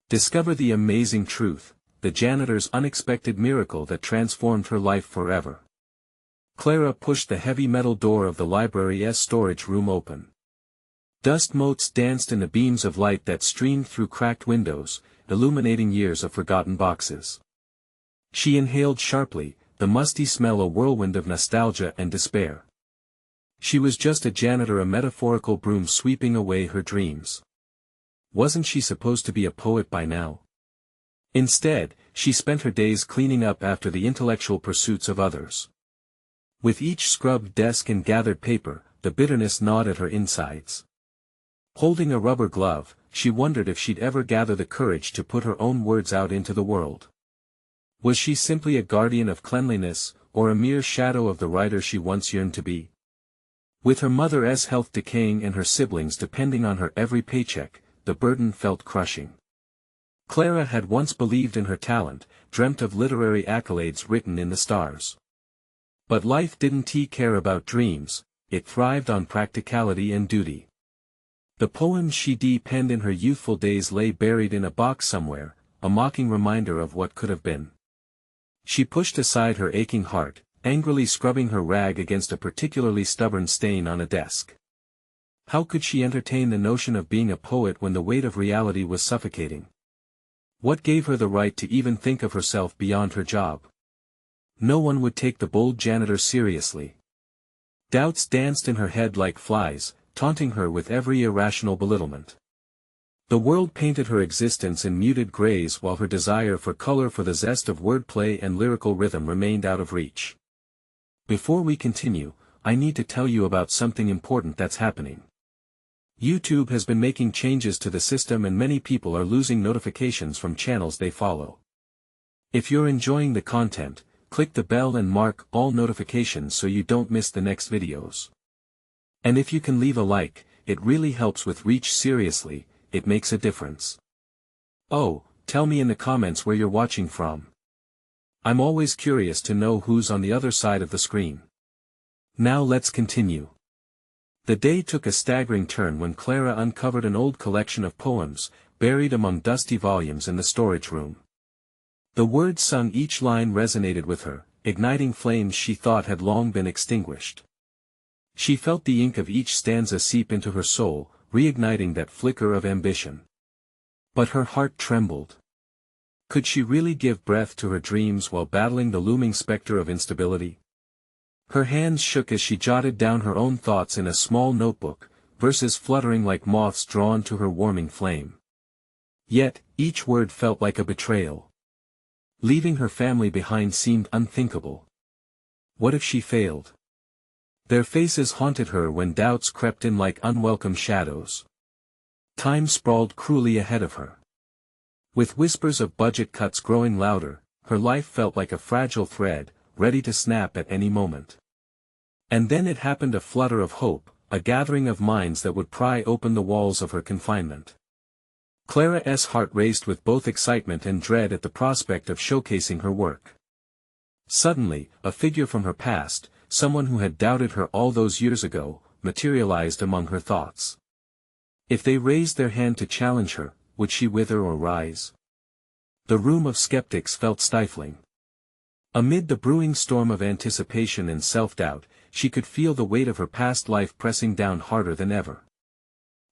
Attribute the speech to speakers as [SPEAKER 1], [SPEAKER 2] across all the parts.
[SPEAKER 1] Discover the amazing truth, the janitor's unexpected miracle that transformed her life forever. Clara pushed the heavy metal door of the library's storage room open. Dust motes danced in the beams of light that streamed through cracked windows, illuminating years of forgotten boxes. She inhaled sharply, the musty smell a whirlwind of nostalgia and despair. She was just a janitor, a metaphorical broom sweeping away her dreams. Wasn't she supposed to be a poet by now? Instead, she spent her days cleaning up after the intellectual pursuits of others. With each scrubbed desk and gathered paper, the bitterness gnawed at her insides. Holding a rubber glove, she wondered if she'd ever gather the courage to put her own words out into the world. Was she simply a guardian of cleanliness, or a mere shadow of the writer she once yearned to be? With her mother's health decaying and her siblings depending on her every paycheck, the burden felt crushing. Clara had once believed in her talent, dreamt of literary accolades written in the stars. But life didn't care about dreams, it thrived on practicality and duty. The poems she penned in her youthful days lay buried in a box somewhere, a mocking reminder of what could have been. She pushed aside her aching heart, angrily scrubbing her rag against a particularly stubborn stain on a desk. How could she entertain the notion of being a poet when the weight of reality was suffocating? What gave her the right to even think of herself beyond her job? No one would take the bold janitor seriously. Doubts danced in her head like flies, taunting her with every irrational belittlement. The world painted her existence in muted grays while her desire for color, for the zest of wordplay and lyrical rhythm remained out of reach. Before we continue, I need to tell you about something important that's happening. YouTube has been making changes to the system and many people are losing notifications from channels they follow. If you're enjoying the content, click the bell and mark all notifications so you don't miss the next videos. And if you can leave a like, it really helps with reach. Seriously, it makes a difference. Oh, tell me in the comments where you're watching from. I'm always curious to know who's on the other side of the screen. Now let's continue. The day took a staggering turn when Clara uncovered an old collection of poems, buried among dusty volumes in the storage room. The words sung, each line resonated with her, igniting flames she thought had long been extinguished. She felt the ink of each stanza seep into her soul, reigniting that flicker of ambition. But her heart trembled. Could she really give breath to her dreams while battling the looming specter of instability? Her hands shook as she jotted down her own thoughts in a small notebook, verses fluttering like moths drawn to her warming flame. Yet, each word felt like a betrayal. Leaving her family behind seemed unthinkable. What if she failed? Their faces haunted her when doubts crept in like unwelcome shadows. Time sprawled cruelly ahead of her. With whispers of budget cuts growing louder, her life felt like a fragile thread, ready to snap at any moment. And then it happened, a flutter of hope, a gathering of minds that would pry open the walls of her confinement. Clara's heart raced with both excitement and dread at the prospect of showcasing her work. Suddenly, a figure from her past, someone who had doubted her all those years ago, materialized among her thoughts. If they raised their hand to challenge her, would she wither or rise? The room of skeptics felt stifling. Amid the brewing storm of anticipation and self-doubt, she could feel the weight of her past life pressing down harder than ever.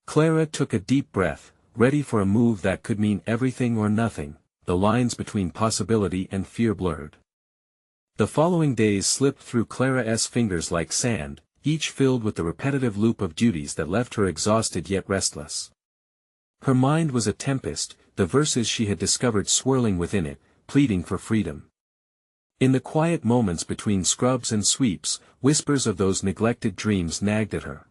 [SPEAKER 1] Clara took a deep breath, ready for a move that could mean everything or nothing, the lines between possibility and fear blurred. The following days slipped through Clara's fingers like sand, each filled with the repetitive loop of duties that left her exhausted yet restless. Her mind was a tempest, the verses she had discovered swirling within it, pleading for freedom. In the quiet moments between scrubs and sweeps, whispers of those neglected dreams nagged at her.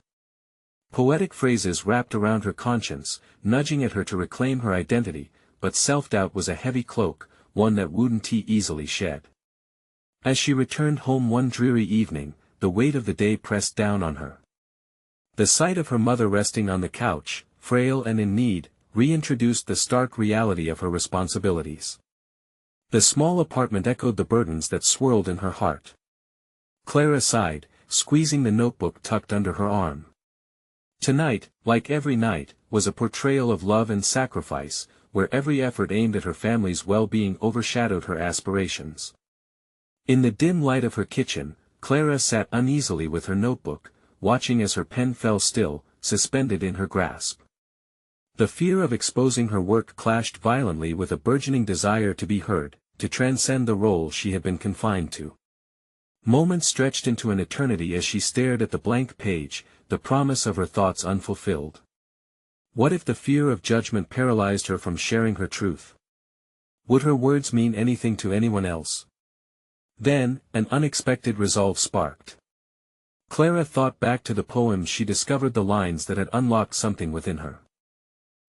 [SPEAKER 1] Poetic phrases wrapped around her conscience, nudging at her to reclaim her identity, but self-doubt was a heavy cloak, one that wouldn't easily shed. As she returned home one dreary evening, the weight of the day pressed down on her. The sight of her mother resting on the couch, frail and in need, reintroduced the stark reality of her responsibilities. The small apartment echoed the burdens that swirled in her heart. Clara sighed, squeezing the notebook tucked under her arm. Tonight, like every night, was a portrayal of love and sacrifice, where every effort aimed at her family's well-being overshadowed her aspirations. In the dim light of her kitchen, Clara sat uneasily with her notebook, watching as her pen fell still, suspended in her grasp. The fear of exposing her work clashed violently with a burgeoning desire to be heard, to transcend the role she had been confined to. Moments stretched into an eternity as she stared at the blank page, the promise of her thoughts unfulfilled. What if the fear of judgment paralyzed her from sharing her truth? Would her words mean anything to anyone else? Then, an unexpected resolve sparked. Clara thought back to the poem. She discovered the lines that had unlocked something within her.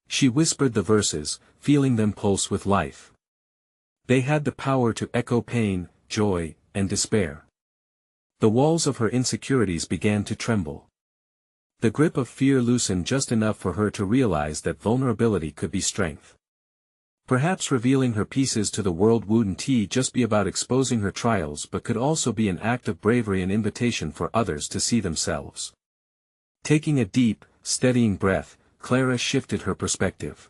[SPEAKER 1] She whispered the verses, feeling them pulse with life. They had the power to echo pain, joy, and despair. The walls of her insecurities began to tremble. The grip of fear loosened just enough for her to realize that vulnerability could be strength. Perhaps revealing her pieces to the world wouldn't just be about exposing her trials, but could also be an act of bravery and invitation for others to see themselves. Taking a deep, steadying breath, Clara shifted her perspective.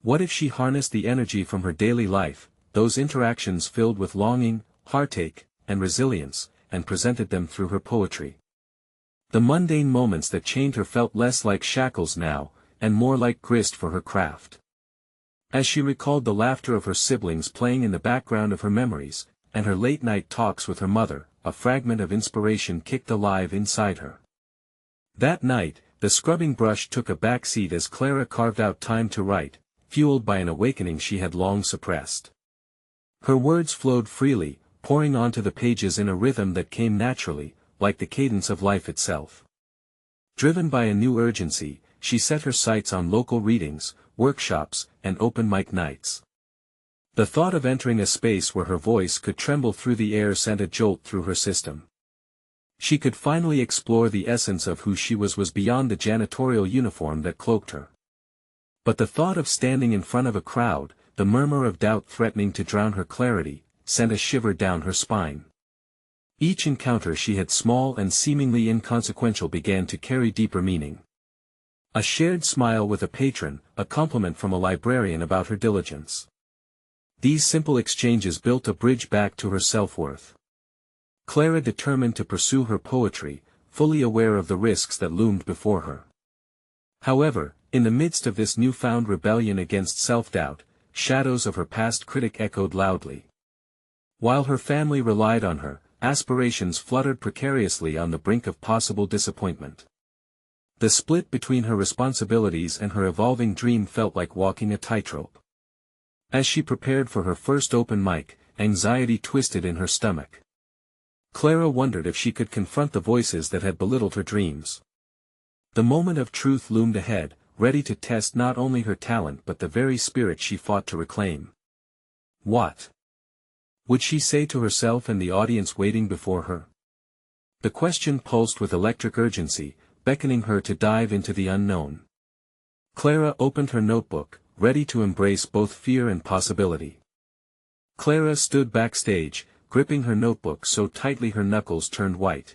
[SPEAKER 1] What if she harnessed the energy from her daily life, those interactions filled with longing, heartache, and resilience, and presented them through her poetry? The mundane moments that chained her felt less like shackles now, and more like grist for her craft. As she recalled the laughter of her siblings playing in the background of her memories, and her late-night talks with her mother, a fragment of inspiration kicked alive inside her. That night, the scrubbing brush took a back seat as Clara carved out time to write, fueled by an awakening she had long suppressed. Her words flowed freely, pouring onto the pages in a rhythm that came naturally, like the cadence of life itself. Driven by a new urgency, she set her sights on local readings, workshops, and open mic nights. The thought of entering a space where her voice could tremble through the air sent a jolt through her system. She could finally explore the essence of who she was beyond the janitorial uniform that cloaked her. But the thought of standing in front of a crowd, the murmur of doubt threatening to drown her clarity, sent a shiver down her spine. Each encounter she had, small and seemingly inconsequential, began to carry deeper meaning. A shared smile with a patron, a compliment from a librarian about her diligence. These simple exchanges built a bridge back to her self-worth. Clara determined to pursue her poetry, fully aware of the risks that loomed before her. However, in the midst of this newfound rebellion against self-doubt, shadows of her past critic echoed loudly. While her family relied on her, aspirations fluttered precariously on the brink of possible disappointment. The split between her responsibilities and her evolving dream felt like walking a tightrope. As she prepared for her first open mic, anxiety twisted in her stomach. Clara wondered if she could confront the voices that had belittled her dreams. The moment of truth loomed ahead, ready to test not only her talent but the very spirit she fought to reclaim. What would she say to herself and the audience waiting before her? The question pulsed with electric urgency, beckoning her to dive into the unknown. Clara opened her notebook, ready to embrace both fear and possibility. Clara stood backstage, gripping her notebook so tightly her knuckles turned white.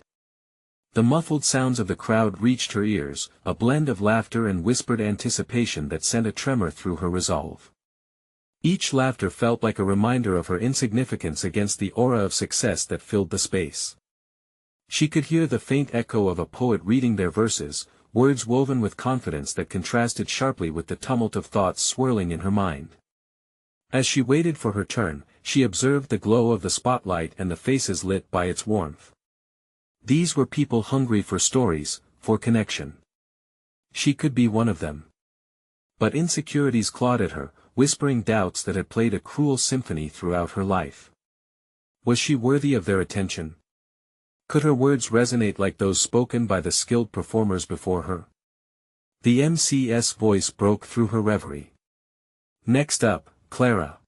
[SPEAKER 1] The muffled sounds of the crowd reached her ears, a blend of laughter and whispered anticipation that sent a tremor through her resolve. Each laughter felt like a reminder of her insignificance against the aura of success that filled the space. She could hear the faint echo of a poet reading their verses, words woven with confidence that contrasted sharply with the tumult of thoughts swirling in her mind. As she waited for her turn, she observed the glow of the spotlight and the faces lit by its warmth. These were people hungry for stories, for connection. She could be one of them. But insecurities clawed at her, whispering doubts that had played a cruel symphony throughout her life. Was she worthy of their attention? Could her words resonate like those spoken by the skilled performers before her? The MC's voice broke through her reverie. Next up, Clara.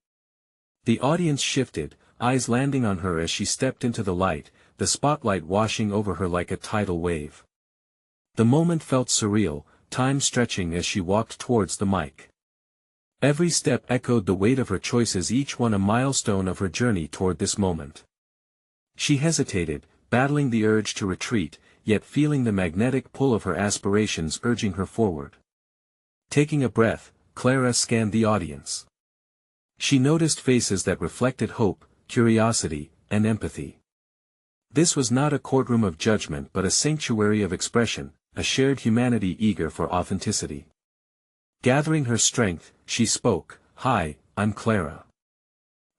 [SPEAKER 1] The audience shifted, eyes landing on her as she stepped into the light, the spotlight washing over her like a tidal wave. The moment felt surreal, time stretching as she walked towards the mic. Every step echoed the weight of her choices, each one a milestone of her journey toward this moment. She hesitated, battling the urge to retreat, yet feeling the magnetic pull of her aspirations urging her forward. Taking a breath, Clara scanned the audience. She noticed faces that reflected hope, curiosity, and empathy. This was not a courtroom of judgment but a sanctuary of expression, a shared humanity eager for authenticity. Gathering her strength, she spoke, "Hi, I'm Clara."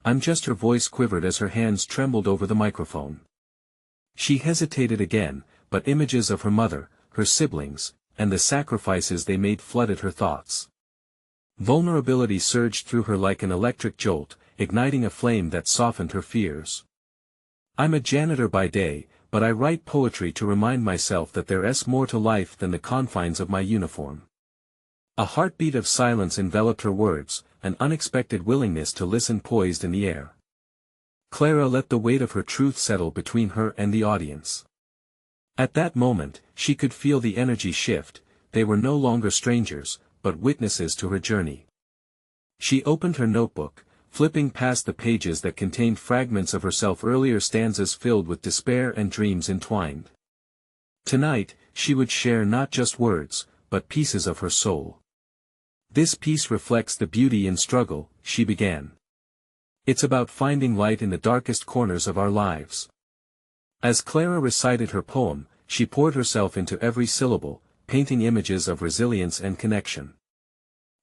[SPEAKER 1] Her voice quivered as her hands trembled over the microphone. She hesitated again, but images of her mother, her siblings, and the sacrifices they made flooded her thoughts. Vulnerability surged through her like an electric jolt, igniting a flame that softened her fears. "I'm a janitor by day, but I write poetry to remind myself that there's more to life than the confines of my uniform." A heartbeat of silence enveloped her words, an unexpected willingness to listen poised in the air. Clara let the weight of her truth settle between her and the audience. At that moment, she could feel the energy shift. They were no longer strangers, but witnesses to her journey. She opened her notebook, flipping past the pages that contained fragments of herself, earlier stanzas filled with despair and dreams entwined. Tonight, she would share not just words, but pieces of her soul. "This piece reflects the beauty in struggle," she began. "It's about finding light in the darkest corners of our lives." As Clara recited her poem, she poured herself into every syllable, painting images of resilience and connection.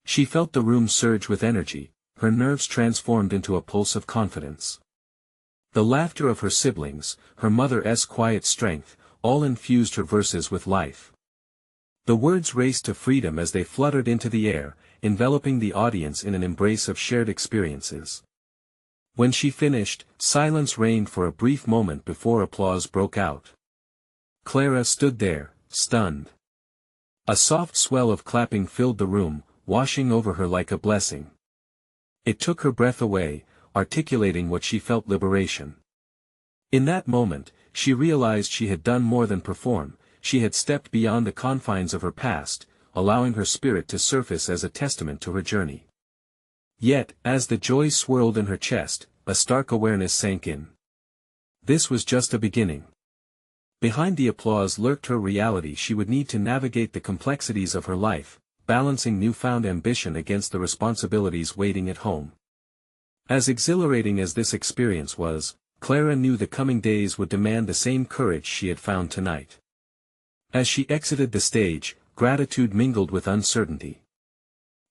[SPEAKER 1] She felt the room surge with energy, her nerves transformed into a pulse of confidence. The laughter of her siblings, her mother's quiet strength, all infused her verses with life. The words raced to freedom as they fluttered into the air, enveloping the audience in an embrace of shared experiences. When she finished, silence reigned for a brief moment before applause broke out. Clara stood there, stunned. A soft swell of clapping filled the room, washing over her like a blessing. It took her breath away, articulating what she felt: liberation. In that moment, she realized she had done more than perform. She had stepped beyond the confines of her past, allowing her spirit to surface as a testament to her journey. Yet, as the joy swirled in her chest, a stark awareness sank in. This was just a beginning. Behind the applause lurked her reality. She would need to navigate the complexities of her life, balancing newfound ambition against the responsibilities waiting at home. As exhilarating as this experience was, Clara knew the coming days would demand the same courage she had found tonight. As she exited the stage, gratitude mingled with uncertainty.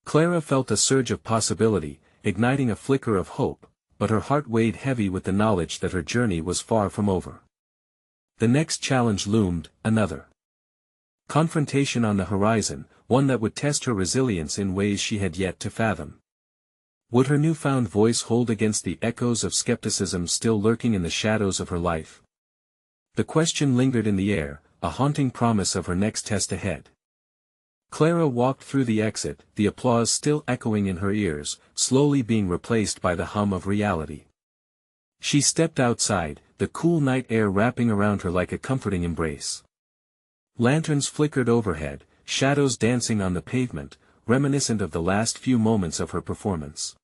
[SPEAKER 1] Clara felt a surge of possibility, igniting a flicker of hope, but her heart weighed heavy with the knowledge that her journey was far from over. The next challenge loomed, another confrontation on the horizon, one that would test her resilience in ways she had yet to fathom. Would her newfound voice hold against the echoes of skepticism still lurking in the shadows of her life? The question lingered in the air, a haunting promise of her next test ahead. Clara walked through the exit, the applause still echoing in her ears, slowly being replaced by the hum of reality. She stepped outside, the cool night air wrapping around her like a comforting embrace. Lanterns flickered overhead, shadows dancing on the pavement, reminiscent of the last few moments of her performance.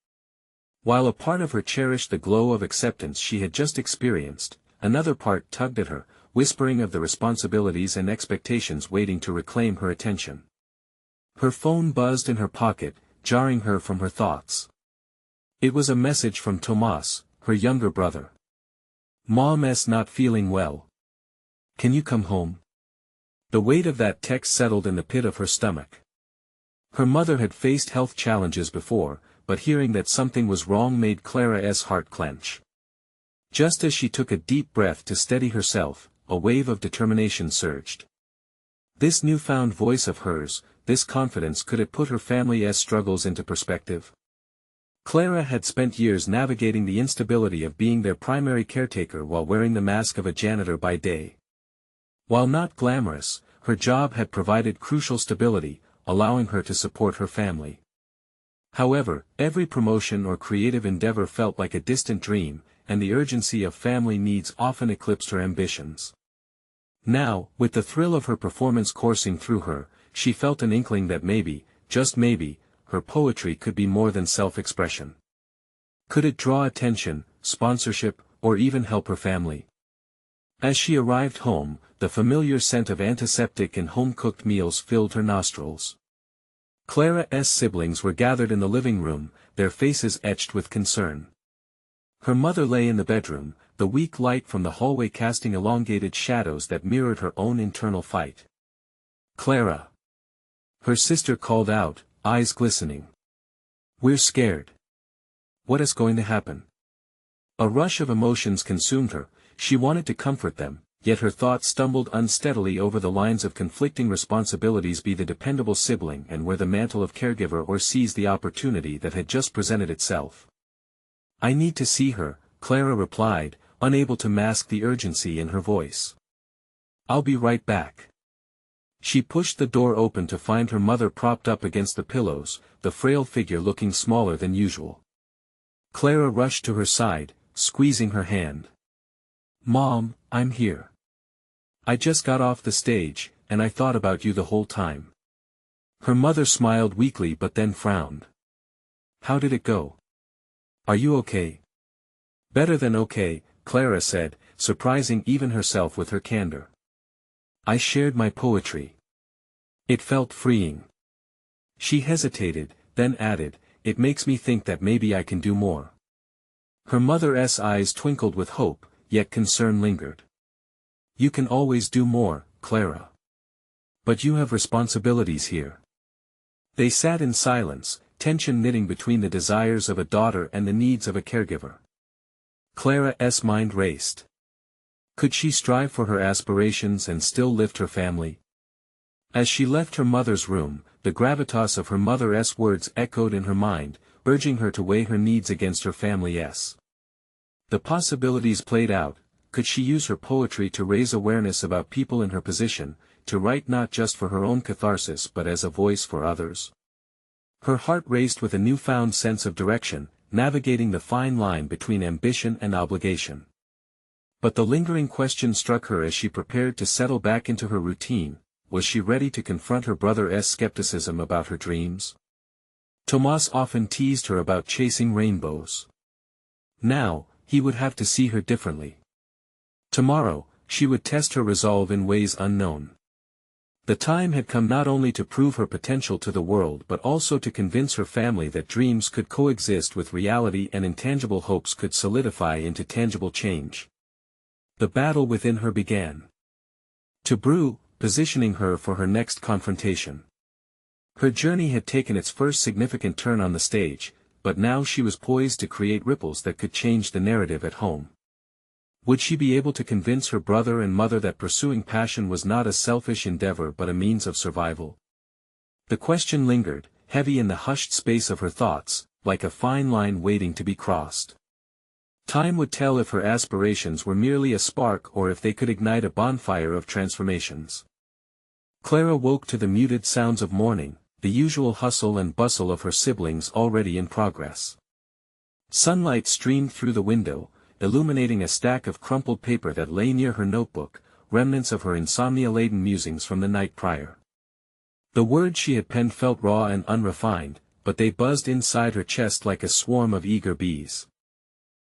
[SPEAKER 1] While a part of her cherished the glow of acceptance she had just experienced, another part tugged at her, whispering of the responsibilities and expectations waiting to reclaim her attention. Her phone buzzed in her pocket, jarring her from her thoughts. It was a message from Tomas, her younger brother. "Mom's not feeling well. Can you come home?" The weight of that text settled in the pit of her stomach. Her mother had faced health challenges before, but hearing that something was wrong made Clara's heart clench. Just as she took a deep breath to steady herself, a wave of determination surged. This newfound voice of hers, this confidence, could it put her family's struggles into perspective? Clara had spent years navigating the instability of being their primary caretaker while wearing the mask of a janitor by day. While not glamorous, her job had provided crucial stability, allowing her to support her family. However, every promotion or creative endeavor felt like a distant dream, and the urgency of family needs often eclipsed her ambitions. Now, with the thrill of her performance coursing through her, she felt an inkling that maybe, just maybe, her poetry could be more than self-expression. Could it draw attention, sponsorship, or even help her family? As she arrived home, the familiar scent of antiseptic and home-cooked meals filled her nostrils. Clara's siblings were gathered in the living room, their faces etched with concern. Her mother lay in the bedroom, the weak light from the hallway casting elongated shadows that mirrored her own internal fight. "Clara!" her sister called out, eyes glistening. "We're scared. What is going to happen?" A rush of emotions consumed her. She wanted to comfort them, yet her thoughts stumbled unsteadily over the lines of conflicting responsibilities: be the dependable sibling and wear the mantle of caregiver, or seize the opportunity that had just presented itself. "I need to see her," Clara replied, unable to mask the urgency in her voice. "I'll be right back." She pushed the door open to find her mother propped up against the pillows, the frail figure looking smaller than usual. Clara rushed to her side, squeezing her hand. "Mom, I'm here. I just got off the stage, and I thought about you the whole time." Her mother smiled weakly but then frowned. "How did it go? Are you okay?" "Better than okay," Clara said, surprising even herself with her candor. "I shared my poetry. It felt freeing." She hesitated, then added, "It makes me think that maybe I can do more." Her mother's eyes twinkled with hope, yet concern lingered. "You can always do more, Clara. But you have responsibilities here." They sat in silence, tension knitting between the desires of a daughter and the needs of a caregiver. Clara's mind raced. Could she strive for her aspirations and still lift her family? As she left her mother's room, the gravitas of her mother's words echoed in her mind, urging her to weigh her needs against her family's. The possibilities played out. Could she use her poetry to raise awareness about people in her position, to write not just for her own catharsis but as a voice for others? Her heart raced with a newfound sense of direction, navigating the fine line between ambition and obligation. But the lingering question struck her as she prepared to settle back into her routine: was she ready to confront her brother's skepticism about her dreams? Tomas often teased her about chasing rainbows. Now, he would have to see her differently. Tomorrow, she would test her resolve in ways unknown. The time had come not only to prove her potential to the world but also to convince her family that dreams could coexist with reality and intangible hopes could solidify into tangible change. The battle within her began to brew, positioning her for her next confrontation. Her journey had taken its first significant turn on the stage, but now she was poised to create ripples that could change the narrative at home. Would she be able to convince her brother and mother that pursuing passion was not a selfish endeavor but a means of survival? The question lingered, heavy in the hushed space of her thoughts, like a fine line waiting to be crossed. Time would tell if her aspirations were merely a spark or if they could ignite a bonfire of transformations. Clara woke to the muted sounds of morning, the usual hustle and bustle of her siblings already in progress. Sunlight streamed through the window, illuminating a stack of crumpled paper that lay near her notebook, remnants of her insomnia-laden musings from the night prior. The words she had penned felt raw and unrefined, but they buzzed inside her chest like a swarm of eager bees.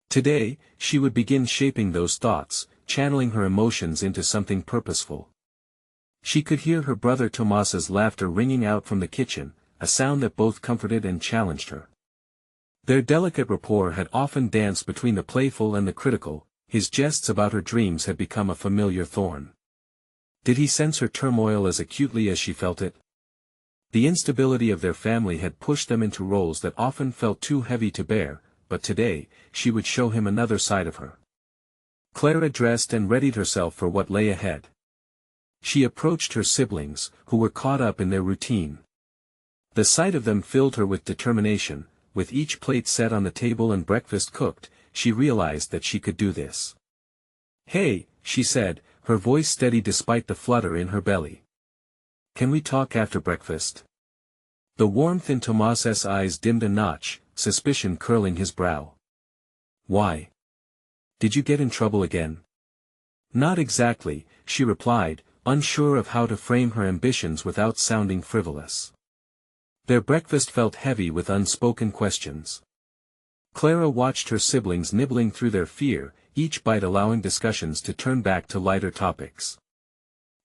[SPEAKER 1] Today, she would begin shaping those thoughts, channeling her emotions into something purposeful. She could hear her brother Tomas's laughter ringing out from the kitchen, a sound that both comforted and challenged her. Their delicate rapport had often danced between the playful and the critical. His jests about her dreams had become a familiar thorn. Did he sense her turmoil as acutely as she felt it? The instability of their family had pushed them into roles that often felt too heavy to bear, but today, she would show him another side of her. Clara dressed and readied herself for what lay ahead. She approached her siblings, who were caught up in their routine. The sight of them filled her with determination. With each plate set on the table and breakfast cooked, she realized that she could do this. "Hey," she said, her voice steady despite the flutter in her belly. "Can we talk after breakfast?" The warmth in Tomas's eyes dimmed a notch, suspicion curling his brow. "Why? Did you get in trouble again?" "Not exactly," she replied, unsure of how to frame her ambitions without sounding frivolous. Their breakfast felt heavy with unspoken questions. Clara watched her siblings nibbling through their fear, each bite allowing discussions to turn back to lighter topics.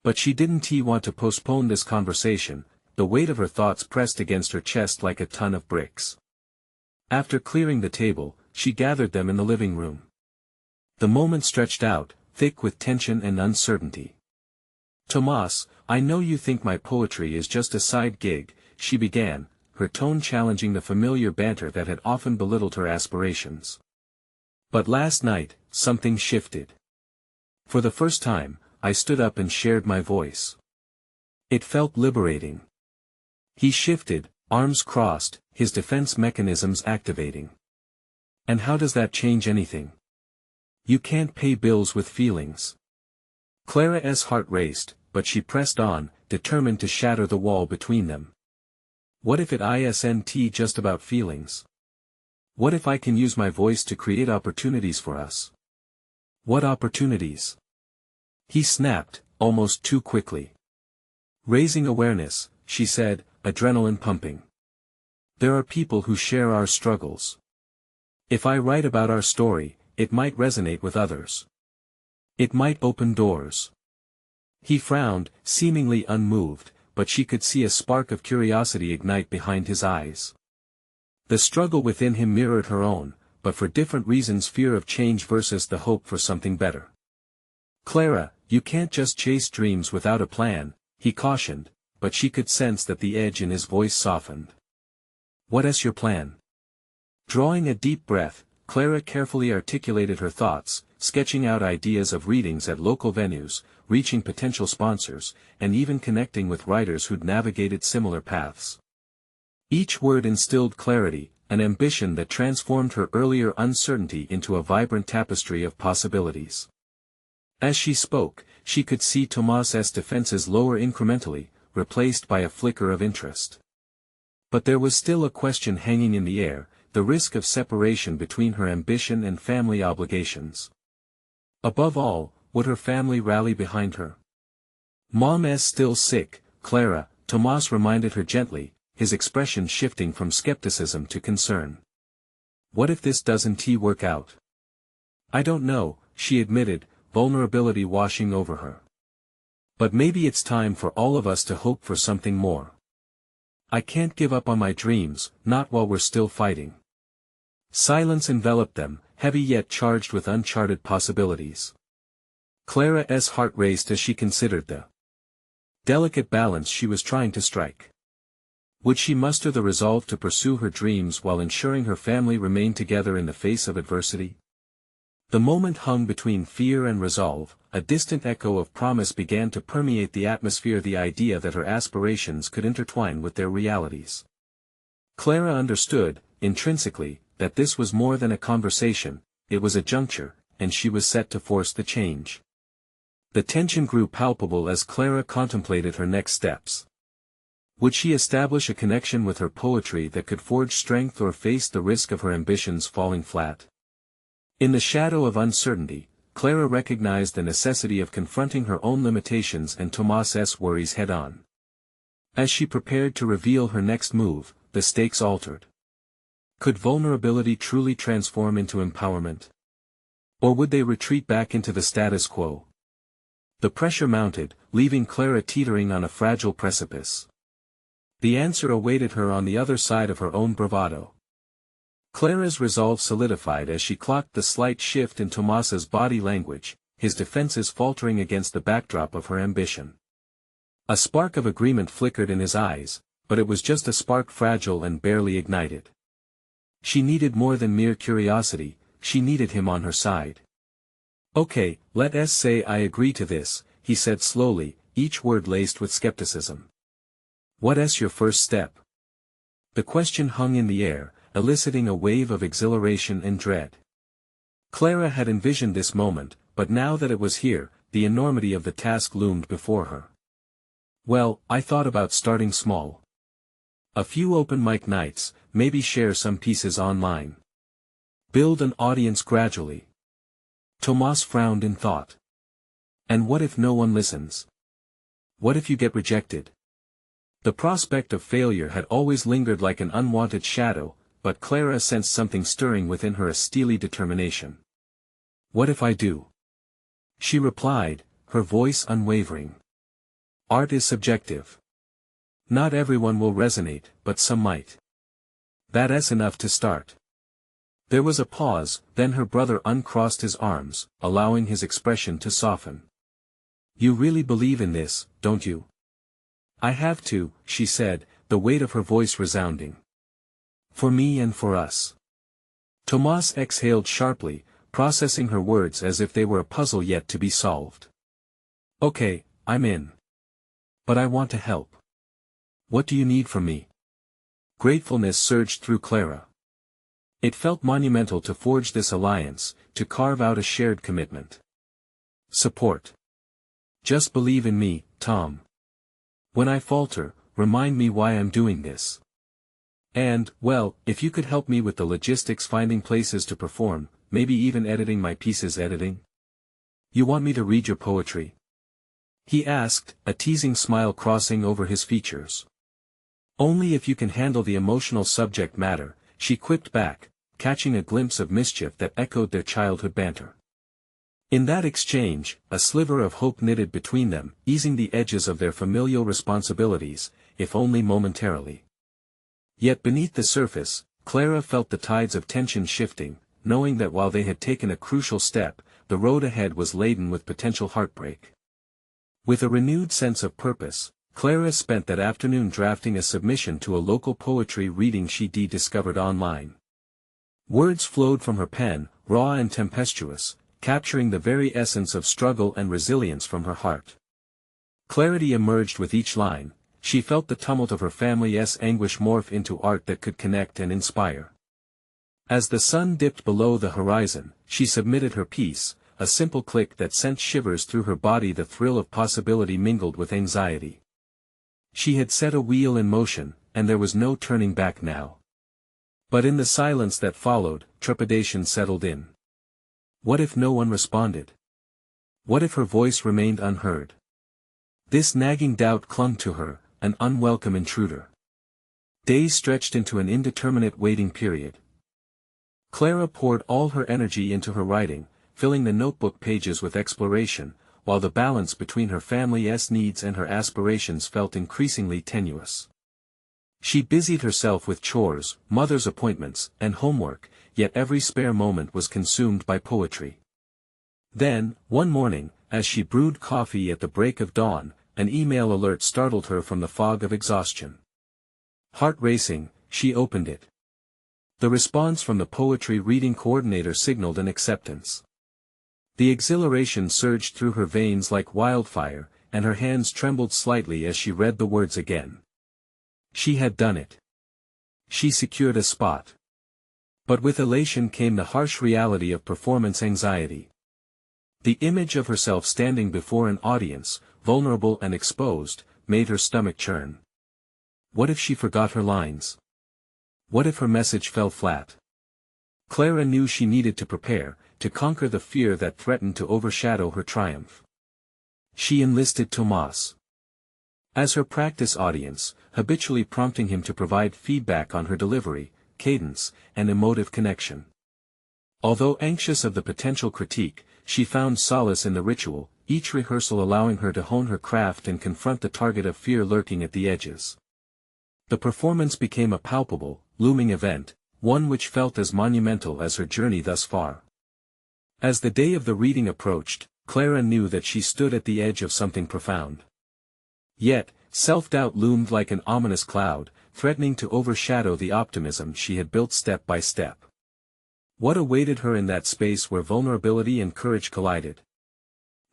[SPEAKER 1] But she didn't want to postpone this conversation. the weight of her thoughts pressed against her chest like a ton of bricks. After clearing the table, she gathered them in the living room. The moment stretched out, thick with tension and uncertainty. "Tomas, I know you think my poetry is just a side gig," she began, her tone challenging the familiar banter that had often belittled her aspirations. "But last night, something shifted. For the first time, I stood up and shared my voice. It felt liberating." He shifted, arms crossed, his defense mechanisms activating. "And how does that change anything? You can't pay bills with feelings." Clara's heart raced, but she pressed on, determined to shatter the wall between them. "What if it isn't just about feelings? What if I can use my voice to create opportunities for us?" "What opportunities?" he snapped, almost too quickly. "Raising awareness," she said, adrenaline pumping. "There are people who share our struggles. If I write about our story, it might resonate with others. It might open doors." He frowned, seemingly unmoved, but she could see a spark of curiosity ignite behind his eyes. The struggle within him mirrored her own, but for different reasons: fear of change versus the hope for something better. "Clara, you can't just chase dreams without a plan," he cautioned, but she could sense that the edge in his voice softened. "What is your plan?" Drawing a deep breath, Clara carefully articulated her thoughts, sketching out ideas of readings at local venues, reaching potential sponsors, and even connecting with writers who'd navigated similar paths. Each word instilled clarity, an ambition that transformed her earlier uncertainty into a vibrant tapestry of possibilities. As she spoke, she could see Tomas's defenses lower incrementally, replaced by a flicker of interest. But there was still a question hanging in the air: the risk of separation between her ambition and family obligations. Above all, would her family rally behind her? "Mom's still sick, Clara," Tomas reminded her gently, his expression shifting from skepticism to concern. "What if this doesn't work out?" "I don't know," she admitted, vulnerability washing over her. "But maybe it's time for all of us to hope for something more. I can't give up on my dreams, not while we're still fighting." Silence enveloped them, heavy yet charged with uncharted possibilities. Clara's heart raced as she considered the delicate balance she was trying to strike. Would she muster the resolve to pursue her dreams while ensuring her family remained together in the face of adversity? The moment hung between fear and resolve. A distant echo of promise began to permeate the atmosphere, the idea that her aspirations could intertwine with their realities. Clara understood, intrinsically, that this was more than a conversation, it was a juncture, and she was set to force the change. The tension grew palpable as Clara contemplated her next steps. Would she establish a connection with her poetry that could forge strength, or face the risk of her ambitions falling flat? In the shadow of uncertainty, Clara recognized the necessity of confronting her own limitations and Tomas's worries head-on. As she prepared to reveal her next move, the stakes altered. Could vulnerability truly transform into empowerment? Or would they retreat back into the status quo? The pressure mounted, leaving Clara teetering on a fragile precipice. The answer awaited her on the other side of her own bravado. Clara's resolve solidified as she clocked the slight shift in Tomas's body language, his defenses faltering against the backdrop of her ambition. A spark of agreement flickered in his eyes, but it was just a spark, fragile and barely ignited. She needed more than mere curiosity, she needed him on her side. "Okay, let's say I agree to this," he said slowly, each word laced with skepticism. "What's your first step?" The question hung in the air, eliciting a wave of exhilaration and dread. Clara had envisioned this moment, but now that it was here, the enormity of the task loomed before her. "Well, I thought about starting small. A few open mic nights, maybe share some pieces online. Build an audience gradually." Tomas frowned in thought. "And what if no one listens? What if you get rejected?" The prospect of failure had always lingered like an unwanted shadow, but Clara sensed something stirring within her, a steely determination. "What if I do?" she replied, her voice unwavering. "Art is subjective. Not everyone will resonate, but some might. That's enough to start. There was a pause, then her brother uncrossed his arms, allowing his expression to soften. You really believe in this, don't you? I have to, she said, the weight of her voice resounding. For me and for us. Tomas exhaled sharply, processing her words as if they were a puzzle yet to be solved. Okay, I'm in. But I want to help. What do you need from me? Gratefulness surged through Clara. It felt monumental to forge this alliance, to carve out a shared commitment. Support. Just believe in me, Tom. When I falter, remind me why I'm doing this. And, well, if you could help me with the logistics, finding places to perform, maybe even editing my pieces. Editing? You want me to read your poetry? He asked, a teasing smile crossing over his features. Only if you can handle the emotional subject matter, she quipped back, catching a glimpse of mischief that echoed their childhood banter. In that exchange, a sliver of hope knitted between them, easing the edges of their familial responsibilities, if only momentarily. Yet beneath the surface, Clara felt the tides of tension shifting, knowing that while they had taken a crucial step, the road ahead was laden with potential heartbreak. With a renewed sense of purpose, Clara spent that afternoon drafting a submission to a local poetry reading she discovered online. Words flowed from her pen, raw and tempestuous, capturing the very essence of struggle and resilience from her heart. Clarity emerged with each line. She felt the tumult of her family's anguish morph into art that could connect and inspire. As the sun dipped below the horizon, she submitted her piece, a simple click that sent shivers through her body, the thrill of possibility mingled with anxiety. She had set a wheel in motion, and there was no turning back now. But in the silence that followed, trepidation settled in. What if no one responded? What if her voice remained unheard? This nagging doubt clung to her, an unwelcome intruder. Days stretched into an indeterminate waiting period. Clara poured all her energy into her writing, filling the notebook pages with exploration, while the balance between her family's needs and her aspirations felt increasingly tenuous. She busied herself with chores, mother's appointments, and homework, yet every spare moment was consumed by poetry. Then, one morning, as she brewed coffee at the break of dawn, an email alert startled her from the fog of exhaustion. Heart racing, she opened it. The response from the poetry reading coordinator signaled an acceptance. The exhilaration surged through her veins like wildfire, and her hands trembled slightly as she read the words again. She had done it. She secured a spot. But with elation came the harsh reality of performance anxiety. The image of herself standing before an audience, vulnerable and exposed, made her stomach churn. What if she forgot her lines? What if her message fell flat? Clara knew she needed to prepare, to conquer the fear that threatened to overshadow her triumph. She enlisted Tomas as her practice audience, habitually prompting him to provide feedback on her delivery, cadence, and emotive connection. Although anxious of the potential critique, she found solace in the ritual, each rehearsal allowing her to hone her craft and confront the target of fear lurking at the edges. The performance became a palpable, looming event, one which felt as monumental as her journey thus far. As the day of the reading approached, Clara knew that she stood at the edge of something profound. Yet, self-doubt loomed like an ominous cloud, threatening to overshadow the optimism she had built step by step. What awaited her in that space where vulnerability and courage collided?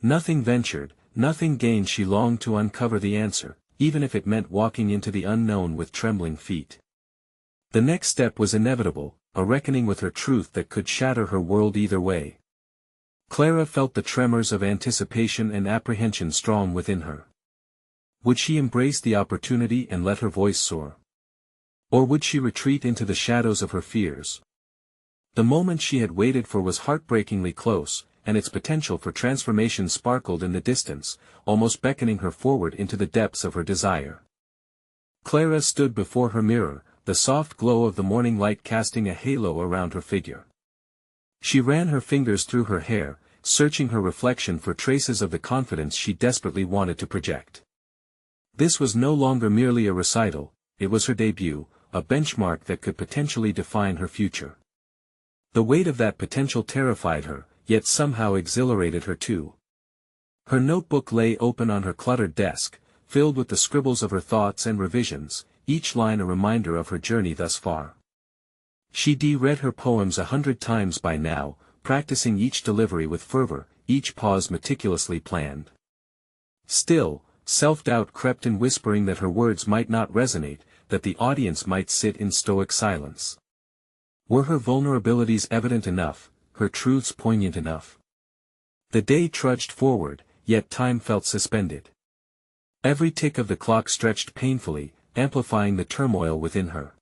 [SPEAKER 1] Nothing ventured, nothing gained. She longed to uncover the answer, even if it meant walking into the unknown with trembling feet. The next step was inevitable, a reckoning with her truth that could shatter her world either way. Clara felt the tremors of anticipation and apprehension strong within her. Would she embrace the opportunity and let her voice soar? Or would she retreat into the shadows of her fears? The moment she had waited for was heartbreakingly close, and its potential for transformation sparkled in the distance, almost beckoning her forward into the depths of her desire. Clara stood before her mirror, the soft glow of the morning light casting a halo around her figure. She ran her fingers through her hair, searching her reflection for traces of the confidence she desperately wanted to project. This was no longer merely a recital, it was her debut, a benchmark that could potentially define her future. The weight of that potential terrified her, yet somehow exhilarated her too. Her notebook lay open on her cluttered desk, filled with the scribbles of her thoughts and revisions, each line a reminder of her journey thus far. She'd read her poems 100 times by now, practicing each delivery with fervor, each pause meticulously planned. Still, self-doubt crept in, whispering that her words might not resonate, that the audience might sit in stoic silence. Were her vulnerabilities evident enough, her truths poignant enough? The day trudged forward, yet time felt suspended. Every tick of the clock stretched painfully, amplifying the turmoil within her.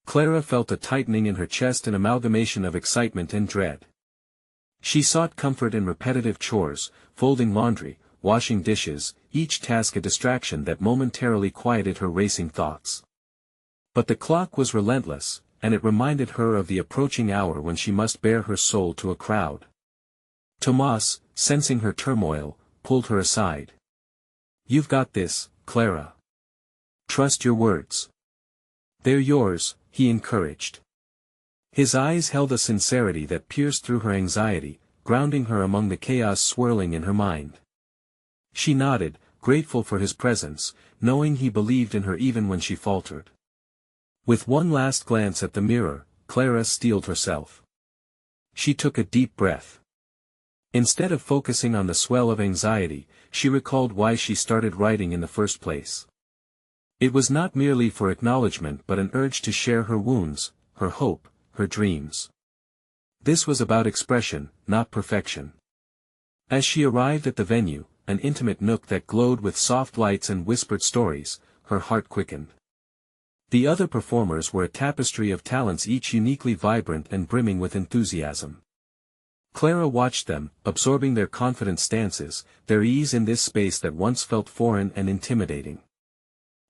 [SPEAKER 1] Clara felt a tightening in her chest, an amalgamation of excitement and dread. She sought comfort in repetitive chores, folding laundry, washing dishes, each task a distraction that momentarily quieted her racing thoughts. But the clock was relentless, and it reminded her of the approaching hour when she must bare her soul to a crowd. Tomas, sensing her turmoil, pulled her aside. "You've got this, Clara. Trust your words. They're yours," he encouraged. His eyes held a sincerity that pierced through her anxiety, grounding her among the chaos swirling in her mind. She nodded, grateful for his presence, knowing he believed in her even when she faltered. With one last glance at the mirror, Clara steeled herself. She took a deep breath. Instead of focusing on the swell of anxiety, she recalled why she started writing in the first place. It was not merely for acknowledgement but an urge to share her wounds, her hope, her dreams. This was about expression, not perfection. As she arrived at the venue, an intimate nook that glowed with soft lights and whispered stories, her heart quickened. The other performers were a tapestry of talents, each uniquely vibrant and brimming with enthusiasm. Clara watched them, absorbing their confident stances, their ease in this space that once felt foreign and intimidating.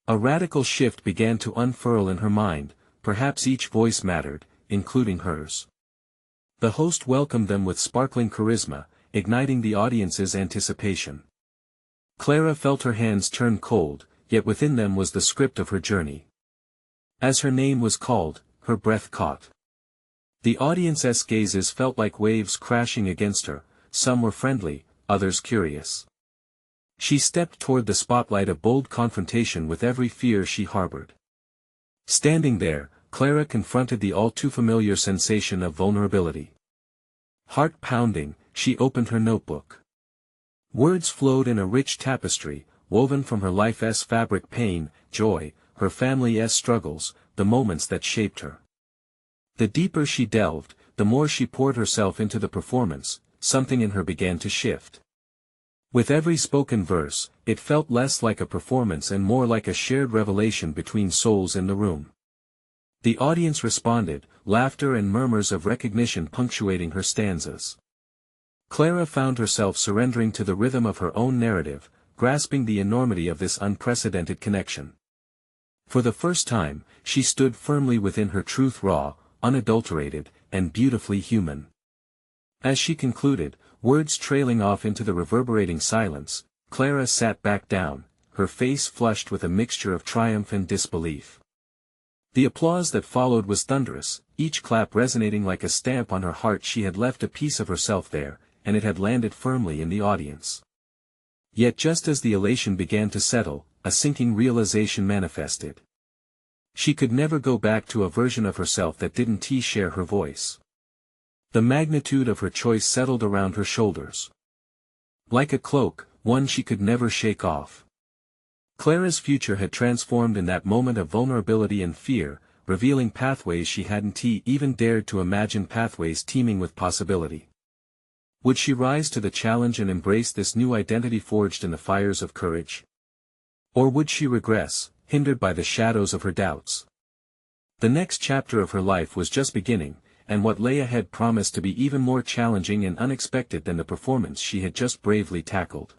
[SPEAKER 1] A radical shift began to unfurl in her mind, perhaps each voice mattered, including hers. The host welcomed them with sparkling charisma, igniting the audience's anticipation. Clara felt her hands turn cold, yet within them was the script of her journey. As her name was called, her breath caught. The audience's gazes felt like waves crashing against her, some were friendly, others curious. She stepped toward the spotlight, a bold confrontation with every fear she harbored. Standing there, Clara confronted the all-too-familiar sensation of vulnerability. Heart pounding, she opened her notebook. Words flowed in a rich tapestry, woven from her life's fabric: pain, joy, her family's struggles, the moments that shaped her. The deeper she delved, the more she poured herself into the performance, something in her began to shift. With every spoken verse, it felt less like a performance and more like a shared revelation between souls in the room. The audience responded, laughter and murmurs of recognition punctuating her stanzas. Clara found herself surrendering to the rhythm of her own narrative, grasping the enormity of this unprecedented connection. For the first time, she stood firmly within her truth, raw, unadulterated, and beautifully human. As she concluded, words trailing off into the reverberating silence, Clara sat back down, her face flushed with a mixture of triumph and disbelief. The applause that followed was thunderous, each clap resonating like a stamp on her heart. She had left a piece of herself there, and it had landed firmly in the audience. Yet just as the elation began to settle, a sinking realization manifested. She could never go back to a version of herself that didn't share her voice. The magnitude of her choice settled around her shoulders. Like a cloak, one she could never shake off. Clara's future had transformed in that moment of vulnerability and fear, revealing pathways she hadn't even dared to imagine, pathways teeming with possibility. Would she rise to the challenge and embrace this new identity forged in the fires of courage? Or would she regress, hindered by the shadows of her doubts? The next chapter of her life was just beginning, and what lay ahead promised to be even more challenging and unexpected than the performance she had just bravely tackled.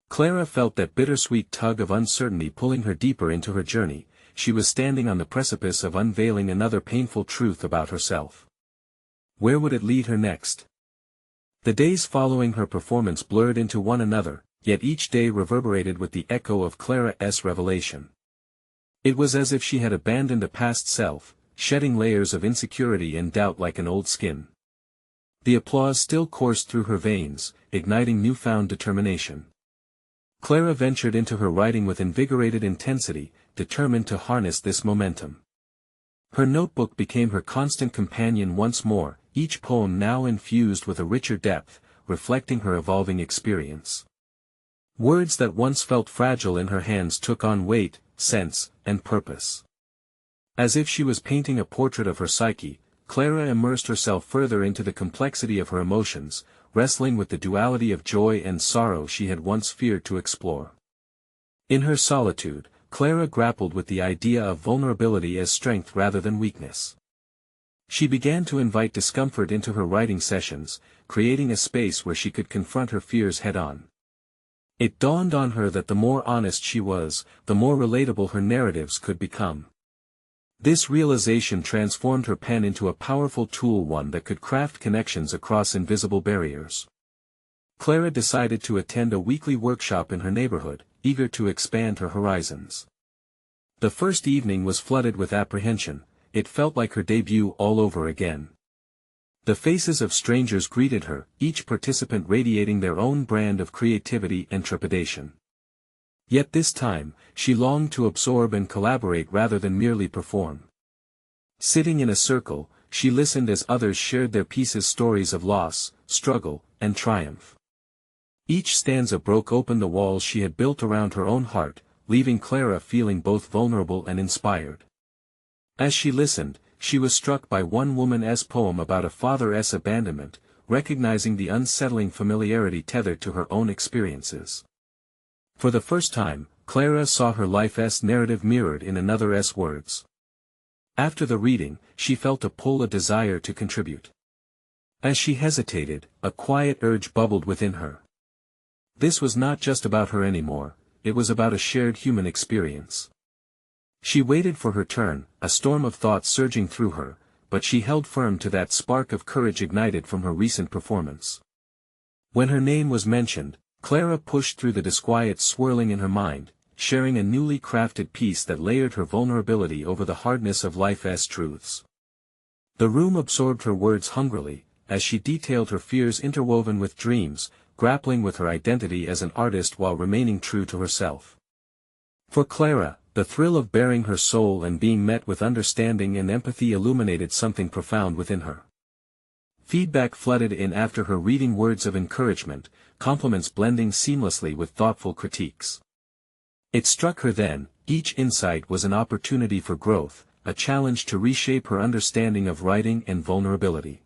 [SPEAKER 1] Clara felt that bittersweet tug of uncertainty pulling her deeper into her journey. She was standing on the precipice of unveiling another painful truth about herself. Where would it lead her next? The days following her performance blurred into one another, yet each day reverberated with the echo of Clara's revelation. It was as if she had abandoned a past self, shedding layers of insecurity and doubt like an old skin. The applause still coursed through her veins, igniting newfound determination. Clara ventured into her writing with invigorated intensity, determined to harness this momentum. Her notebook became her constant companion once more, each poem now infused with a richer depth, reflecting her evolving experience. Words that once felt fragile in her hands took on weight, sense, and purpose. As if she was painting a portrait of her psyche, Clara immersed herself further into the complexity of her emotions, wrestling with the duality of joy and sorrow she had once feared to explore. In her solitude, Clara grappled with the idea of vulnerability as strength rather than weakness. She began to invite discomfort into her writing sessions, creating a space where she could confront her fears head-on. It dawned on her that the more honest she was, the more relatable her narratives could become. This realization transformed her pen into a powerful tool, one that could craft connections across invisible barriers. Clara decided to attend a weekly workshop in her neighborhood, eager to expand her horizons. The first evening was flooded with apprehension. It felt like her debut all over again. The faces of strangers greeted her, each participant radiating their own brand of creativity and trepidation. Yet this time, she longed to absorb and collaborate rather than merely perform. Sitting in a circle, she listened as others shared their pieces, stories of loss, struggle, and triumph. Each stanza broke open the walls she had built around her own heart, leaving Clara feeling both vulnerable and inspired. As she listened, she was struck by one woman's poem about a father's abandonment, recognizing the unsettling familiarity tethered to her own experiences. For the first time, Clara saw her life's narrative mirrored in another's words. After the reading, she felt a desire to contribute. As she hesitated, a quiet urge bubbled within her. This was not just about her anymore, it was about a shared human experience. She waited for her turn, a storm of thoughts surging through her, but she held firm to that spark of courage ignited from her recent performance. When her name was mentioned, Clara pushed through the disquiet swirling in her mind, sharing a newly crafted piece that layered her vulnerability over the hardness of life's truths. The room absorbed her words hungrily, as she detailed her fears interwoven with dreams, grappling with her identity as an artist while remaining true to herself. For Clara, the thrill of baring her soul and being met with understanding and empathy illuminated something profound within her. Feedback flooded in after her reading, words of encouragement, compliments blending seamlessly with thoughtful critiques. It struck her then, each insight was an opportunity for growth, a challenge to reshape her understanding of writing and vulnerability.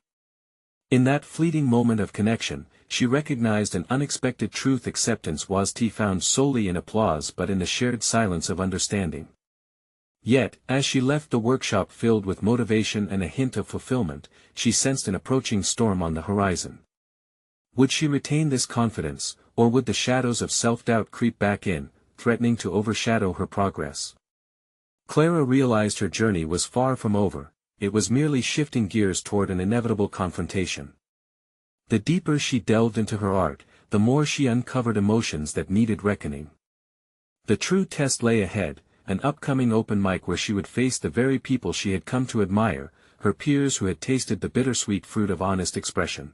[SPEAKER 1] In that fleeting moment of connection, she recognized an unexpected truth: acceptance was to be found solely in applause but in the shared silence of understanding. Yet, as she left the workshop filled with motivation and a hint of fulfillment, she sensed an approaching storm on the horizon. Would she retain this confidence, or would the shadows of self-doubt creep back in, threatening to overshadow her progress? Clara realized her journey was far from over, it was merely shifting gears toward an inevitable confrontation. The deeper she delved into her art, the more she uncovered emotions that needed reckoning. The true test lay ahead, an upcoming open mic where she would face the very people she had come to admire, her peers who had tasted the bittersweet fruit of honest expression.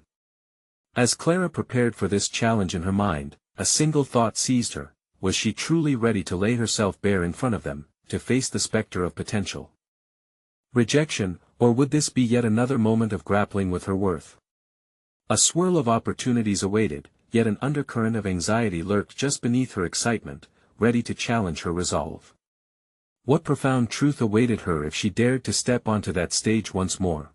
[SPEAKER 1] As Clara prepared for this challenge in her mind, a single thought seized her: was she truly ready to lay herself bare in front of them, to face the specter of potential rejection, or would this be yet another moment of grappling with her worth? A swirl of opportunities awaited, yet an undercurrent of anxiety lurked just beneath her excitement, ready to challenge her resolve. What profound truth awaited her if she dared to step onto that stage once more?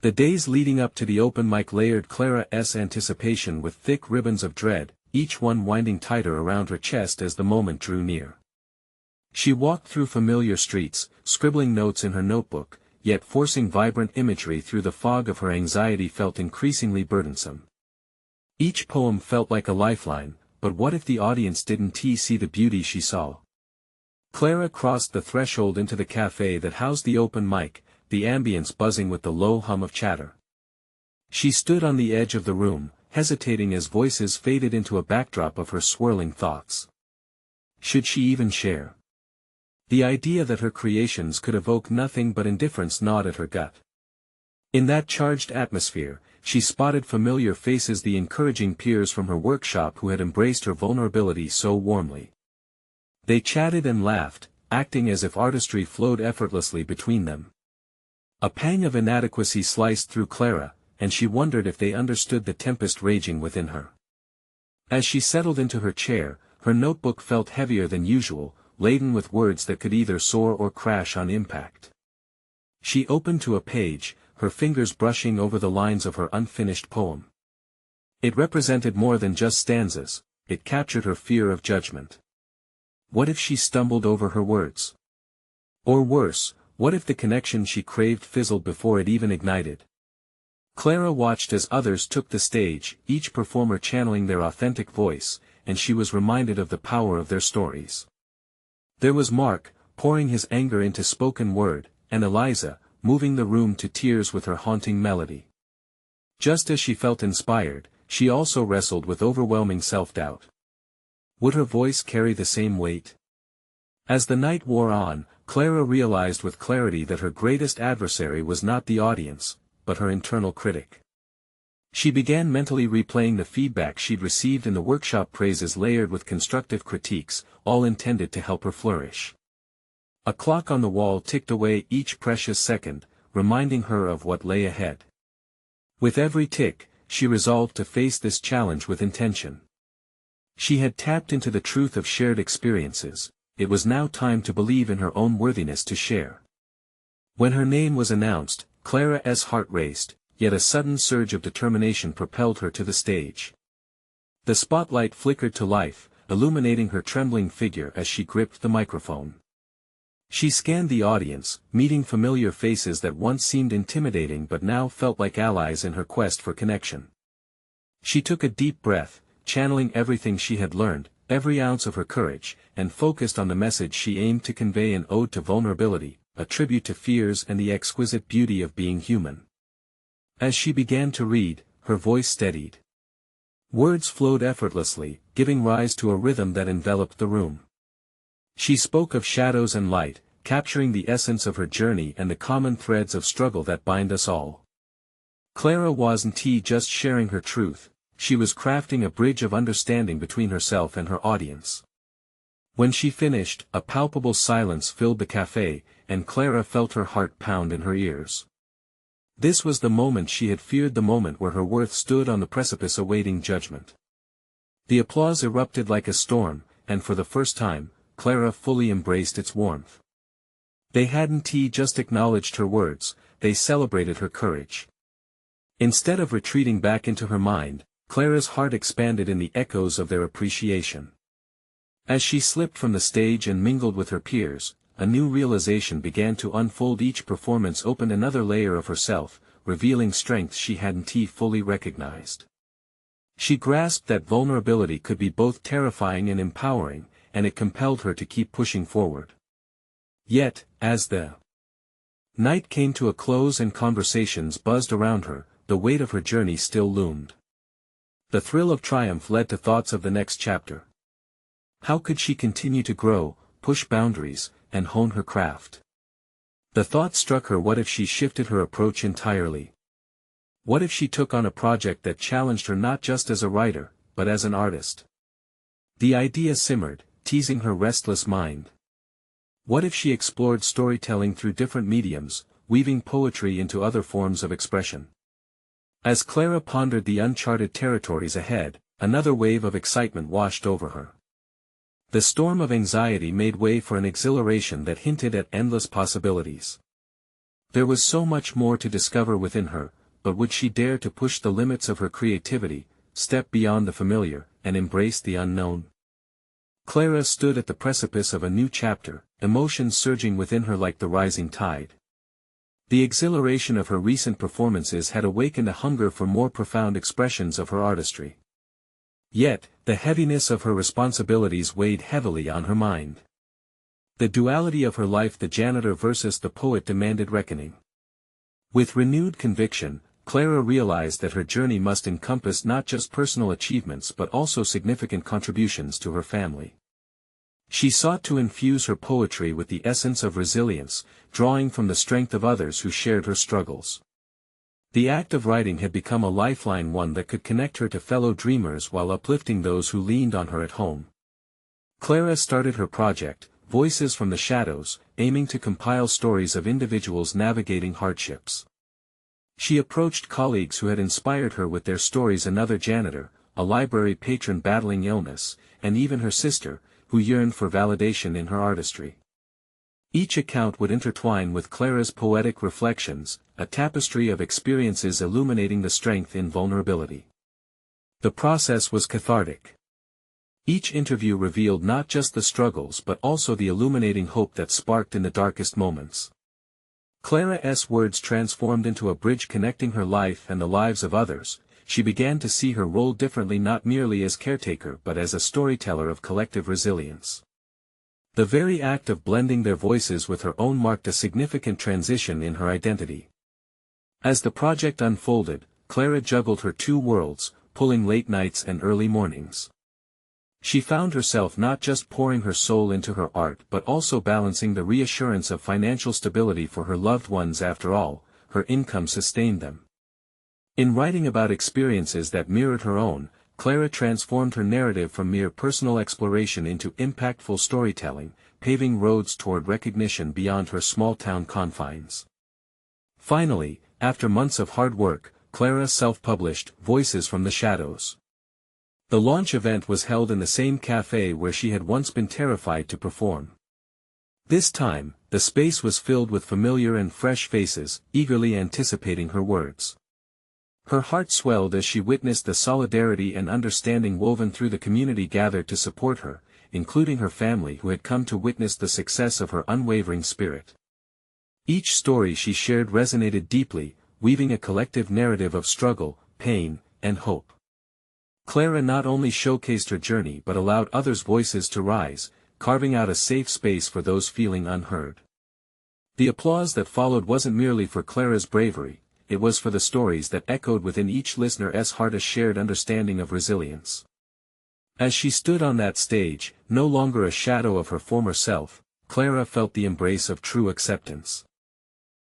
[SPEAKER 1] The days leading up to the open mic layered Clara's anticipation with thick ribbons of dread, each one winding tighter around her chest as the moment drew near. She walked through familiar streets, scribbling notes in her notebook, yet forcing vibrant imagery through the fog of her anxiety felt increasingly burdensome. Each poem felt like a lifeline, but what if the audience didn't see the beauty she saw? Clara crossed the threshold into the cafe that housed the open mic, the ambience buzzing with the low hum of chatter. She stood on the edge of the room, hesitating as voices faded into a backdrop of her swirling thoughts. Should she even share? The idea that her creations could evoke nothing but indifference gnawed at her gut. In that charged atmosphere, she spotted familiar faces, the encouraging peers from her workshop who had embraced her vulnerability so warmly. They chatted and laughed, acting as if artistry flowed effortlessly between them. A pang of inadequacy sliced through Clara, and she wondered if they understood the tempest raging within her. As she settled into her chair, her notebook felt heavier than usual, laden with words that could either soar or crash on impact. She opened to a page, her fingers brushing over the lines of her unfinished poem. It represented more than just stanzas, it captured her fear of judgment. What if she stumbled over her words? Or worse, what if the connection she craved fizzled before it even ignited? Clara watched as others took the stage, each performer channeling their authentic voice, and she was reminded of the power of their stories. There was Mark, pouring his anger into spoken word, and Eliza, moving the room to tears with her haunting melody. Just as she felt inspired, she also wrestled with overwhelming self-doubt. Would her voice carry the same weight? As the night wore on, Clara realized with clarity that her greatest adversary was not the audience, but her internal critic. She began mentally replaying the feedback she'd received in the workshop, praises layered with constructive critiques, all intended to help her flourish. A clock on the wall ticked away each precious second, reminding her of what lay ahead. With every tick, she resolved to face this challenge with intention. She had tapped into the truth of shared experiences, it was now time to believe in her own worthiness to share. When her name was announced, Clara's heart raced, yet a sudden surge of determination propelled her to the stage. The spotlight flickered to life, illuminating her trembling figure as she gripped the microphone. She scanned the audience, meeting familiar faces that once seemed intimidating but now felt like allies in her quest for connection. She took a deep breath, channeling everything she had learned, every ounce of her courage, and focused on the message she aimed to convey: an ode to vulnerability, a tribute to fears and the exquisite beauty of being human. As she began to read, her voice steadied. Words flowed effortlessly, giving rise to a rhythm that enveloped the room. She spoke of shadows and light, capturing the essence of her journey and the common threads of struggle that bind us all. Clara wasn't just sharing her truth, she was crafting a bridge of understanding between herself and her audience. When she finished, a palpable silence filled the cafe, and Clara felt her heart pound in her ears. This was the moment she had feared, the moment where her worth stood on the precipice awaiting judgment. The applause erupted like a storm, and for the first time, Clara fully embraced its warmth. They hadn't just acknowledged her words, they celebrated her courage. Instead of retreating back into her mind, Clara's heart expanded in the echoes of their appreciation. As she slipped from the stage and mingled with her peers, a new realization began to unfold. Each performance opened another layer of herself, revealing strengths she hadn't fully recognized. She grasped that vulnerability could be both terrifying and empowering, and it compelled her to keep pushing forward. Yet, as the night came to a close and conversations buzzed around her, the weight of her journey still loomed. The thrill of triumph led to thoughts of the next chapter. How could she continue to grow, push boundaries, and hone her craft? The thought struck her: what if she shifted her approach entirely? What if she took on a project that challenged her not just as a writer, but as an artist? The idea simmered, teasing her restless mind. What if she explored storytelling through different mediums, weaving poetry into other forms of expression? As Clara pondered the uncharted territories ahead, another wave of excitement washed over her. The storm of anxiety made way for an exhilaration that hinted at endless possibilities. There was so much more to discover within her, but would she dare to push the limits of her creativity, step beyond the familiar, and embrace the unknown? Clara stood at the precipice of a new chapter, emotions surging within her like the rising tide. The exhilaration of her recent performances had awakened a hunger for more profound expressions of her artistry. Yet, the heaviness of her responsibilities weighed heavily on her mind. The duality of her life, the janitor versus the poet, demanded reckoning. With renewed conviction, Clara realized that her journey must encompass not just personal achievements but also significant contributions to her family. She sought to infuse her poetry with the essence of resilience, drawing from the strength of others who shared her struggles. The act of writing had become a lifeline, one that could connect her to fellow dreamers while uplifting those who leaned on her at home. Clara started her project, Voices from the Shadows, aiming to compile stories of individuals navigating hardships. She approached colleagues who had inspired her with their stories, another janitor, a library patron battling illness, and even her sister, who yearned for validation in her artistry. Each account would intertwine with Clara's poetic reflections, a tapestry of experiences illuminating the strength in vulnerability. The process was cathartic. Each interview revealed not just the struggles but also the illuminating hope that sparked in the darkest moments. Clara's words transformed into a bridge connecting her life and the lives of others. She began to see her role differently, not merely as caretaker but as a storyteller of collective resilience. The very act of blending their voices with her own marked a significant transition in her identity. As the project unfolded, Clara juggled her two worlds, pulling late nights and early mornings. She found herself not just pouring her soul into her art but also balancing the reassurance of financial stability for her loved ones. After all, her income sustained them. In writing about experiences that mirrored her own, Clara transformed her narrative from mere personal exploration into impactful storytelling, paving roads toward recognition beyond her small-town confines. Finally, after months of hard work, Clara self-published Voices from the Shadows. The launch event was held in the same cafe where she had once been terrified to perform. This time, the space was filled with familiar and fresh faces, eagerly anticipating her words. Her heart swelled as she witnessed the solidarity and understanding woven through the community gathered to support her, including her family who had come to witness the success of her unwavering spirit. Each story she shared resonated deeply, weaving a collective narrative of struggle, pain, and hope. Clara not only showcased her journey but allowed others' voices to rise, carving out a safe space for those feeling unheard. The applause that followed wasn't merely for Clara's bravery, it was for the stories that echoed within each listener's heart, a shared understanding of resilience. As she stood on that stage, no longer a shadow of her former self, Clara felt the embrace of true acceptance.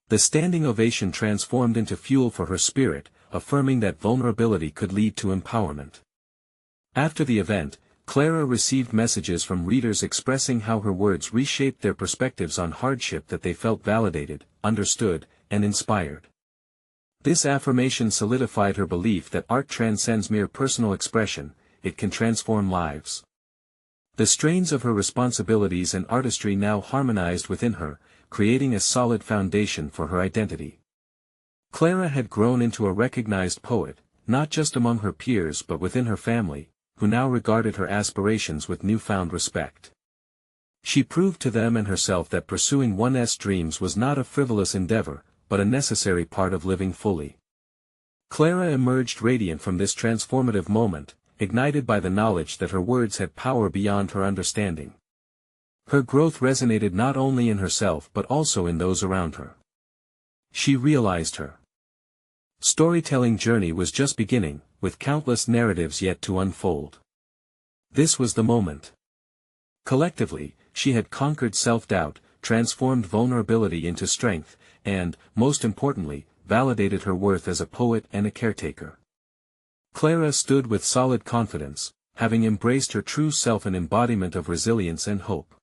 [SPEAKER 1] The standing ovation transformed into fuel for her spirit, affirming that vulnerability could lead to empowerment. After the event, Clara received messages from readers expressing how her words reshaped their perspectives on hardship, that they felt validated, understood, and inspired. This affirmation solidified her belief that art transcends mere personal expression, it can transform lives. The strains of her responsibilities and artistry now harmonized within her, creating a solid foundation for her identity. Clara had grown into a recognized poet, not just among her peers but within her family, who now regarded her aspirations with newfound respect. She proved to them and herself that pursuing one's dreams was not a frivolous endeavor, but a necessary part of living fully. Clara emerged radiant from this transformative moment, ignited by the knowledge that her words had power beyond her understanding. Her growth resonated not only in herself but also in those around her. She realized her storytelling journey was just beginning, with countless narratives yet to unfold. This was the moment. Collectively, she had conquered self-doubt, transformed vulnerability into strength, and, most importantly, validated her worth as a poet and a caretaker. Clara stood with solid confidence, having embraced her true self, an embodiment of resilience and hope.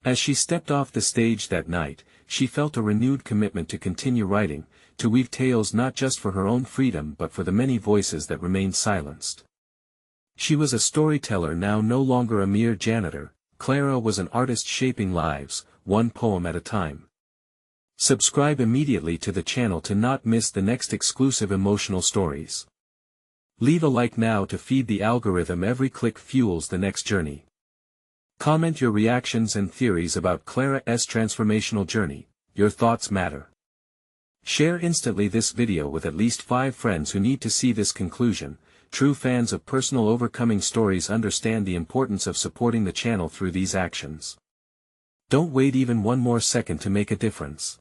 [SPEAKER 1] As she stepped off the stage that night, she felt a renewed commitment to continue writing, to weave tales not just for her own freedom but for the many voices that remained silenced. She was a storyteller now, no longer a mere janitor. Clara was an artist shaping lives, one poem at a time. Subscribe immediately to the channel to not miss the next exclusive emotional stories. Leave a like now to feed the algorithm. Every click fuels the next journey. Comment your reactions and theories about Clara's transformational journey. Your thoughts matter. Share instantly this video with at least 5 friends who need to see this conclusion. True fans of personal overcoming stories understand the importance of supporting the channel through these actions. Don't wait even one more second to make a difference.